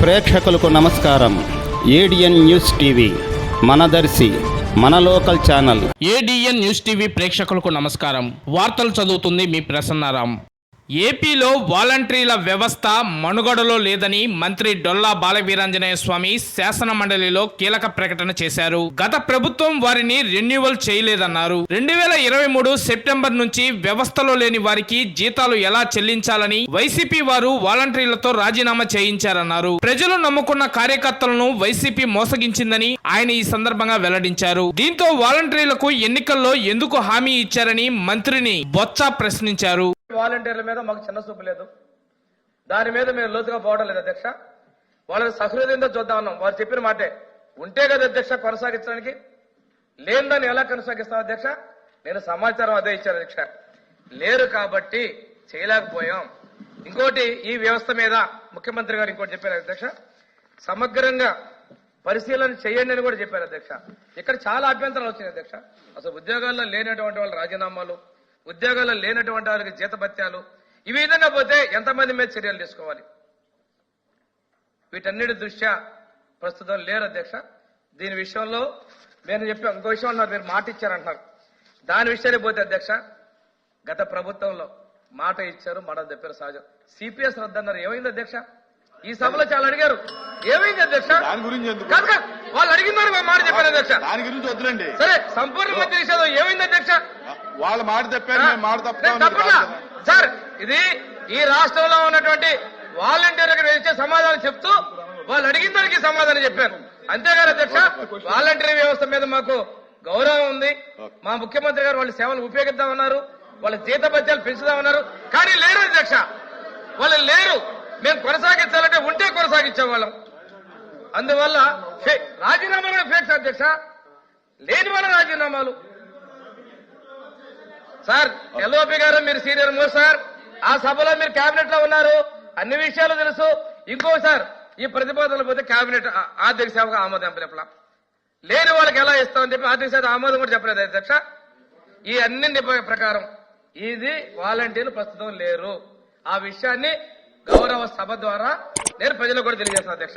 ప్రేక్షకులకు నమస్కారం. ADN news TV మనదర్శి మన local channel. ADN news TV ప్రేక్షకులకు నమస్కారం. వార్తలు చదువుతుంది మీ ప్రసన్నారాం. ఏపీలో వాలంటీర్ల వ్యవస్థ మనుగడలో లేదని మంత్రి డొల్లా బాలవీరాంజనేయ స్వామి శాసన మండలిలో కీలక ప్రకటన చేశారు. గత ప్రభుత్వం వారిని రెన్యువల్ చేయలేదన్నారు. 2023 సెప్టెంబర్ నుంచి వ్యవస్థలో లేని వారికి జీతాలు ఎలా చెల్లించాలని వైసీపీ వారు వాలంటీర్లతో రాజీనామా చేయించారన్నారు. ప్రజలు నమ్ముకున్న కార్యకర్తలను వైసీపీ మోసగించిందని ఆయన ఈ సందర్భంగా వెల్లడించారు. దీంతో వాలంటీర్లకు ఎన్నికల్లో ఎందుకు హామీ ఇచ్చారని మంత్రిని బొత్స ప్రశ్నించారు. వాలంటీర్ల మీద మాకు చిన్న చూపు లేదు, దాని మీద మేము లోతుగా పోవడం లేదు అధ్యక్ష. వాళ్ళని సహృదయంతో చూద్దాం అన్నాం. వారు చెప్పిన మాటే ఉంటే కదా అధ్యక్ష కొనసాగించడానికి, లేనిదాన్ని ఎలా కొనసాగిస్తాం అధ్యక్ష? నేను సమాచారం అదే ఇచ్చాను అధ్యక్ష. లేరు కాబట్టి చేయలేకపోయాం. ఇంకోటి, ఈ వ్యవస్థ మీద ముఖ్యమంత్రి గారు ఇంకోటి చెప్పారు అధ్యక్ష, సమగ్రంగా పరిశీలన చేయండి అని కూడా చెప్పారు అధ్యక్ష. ఇక్కడ చాలా అభ్యంతరాలు వచ్చినాయి అధ్యక్ష. అసలు ఉద్యోగాల్లో లేనటువంటి వాళ్ళ రాజీనామాలు, ఉద్యోగాల్లో లేనటువంటి వాళ్ళకి జీతభత్యాలు, ఈ విధంగా పోతే ఎంతమంది మీద చర్యలు తీసుకోవాలి? వీటన్నిటి దృష్ట్యా ప్రస్తుతం లేరు అధ్యక్ష. దీని విషయంలో నేను చెప్పి ఇంకో విషయం అన్నారు, మీరు మాట ఇచ్చారంటున్నారు. దాని విషయాన్ని పోతే అధ్యక్ష, గత ప్రభుత్వంలో మాట ఇచ్చారు, మాట చెప్పారు సహజం. సిపిఎస్ రద్దన్నారు, ఏమైంది అధ్యక్ష? ఈ సభలో చాలా అడిగారు, ఏమైంది అధ్యక్ష? వాళ్ళు అడిగినారు, మాట చెప్పారు అధ్యక్ష. దాని గురించి వద్దులండి. సరే, సంపూర్ణ మంత్రి నిషేధం ఏమైంది అధ్యక్ష? వాళ్ళ మాట తప్పట్లా సార్. ఇది ఈ రాష్ట్రంలో ఉన్నటువంటి వాలంటీర్లకు ఇచ్చే సమాధానం చెప్తూ వాళ్ళు అడిగిన దానికి సమాధానం చెప్పారు. అంతేగాని అధ్యక్ష, వాలంటీర్ వ్యవస్థ మీద మాకు గౌరవం ఉంది. మా ముఖ్యమంత్రి గారు వాళ్ళ సేవలు ఉపయోగిద్దామన్నారు, వాళ్ళ జీతభత్యాలు పెంచుదామన్నారు. కానీ లేరు అధ్యక్ష, వాళ్ళు లేరు. మేము కొనసాగించాలంటే ఉంటే కొనసాగించే వాళ్ళం. అందువల్ల రాజీనామాలు ఫేక్స్ అధ్యక్ష, లేని వాళ్ళ రాజీనామాలు. సార్ ఎల్ఓపి గారు మీరు సీనియర్ మోస్ట్ సార్, ఆ సభలో మీరు కేబినెట్ లో ఉన్నారు, అన్ని విషయాలు తెలుసు. ఇంకోసారి ఈ ప్రతిపాదనలు పోతే కేబినెట్ ఆర్థిక సేవకు ఆమోదం చెప్పలా, లేని వాళ్ళకి ఎలా ఇస్తామని చెప్పి ఆర్థిక సేవ ఆమోదం కూడా చెప్పలేదు అధ్యక్ష. ఈ అన్ని ప్రకారం ఇది వాలంటీర్లు ప్రస్తుతం లేరు. ఆ విషయాన్ని గౌరవ సభ ద్వారా నేను ప్రజలకు కూడా తెలియజేస్తాను అధ్యక్ష.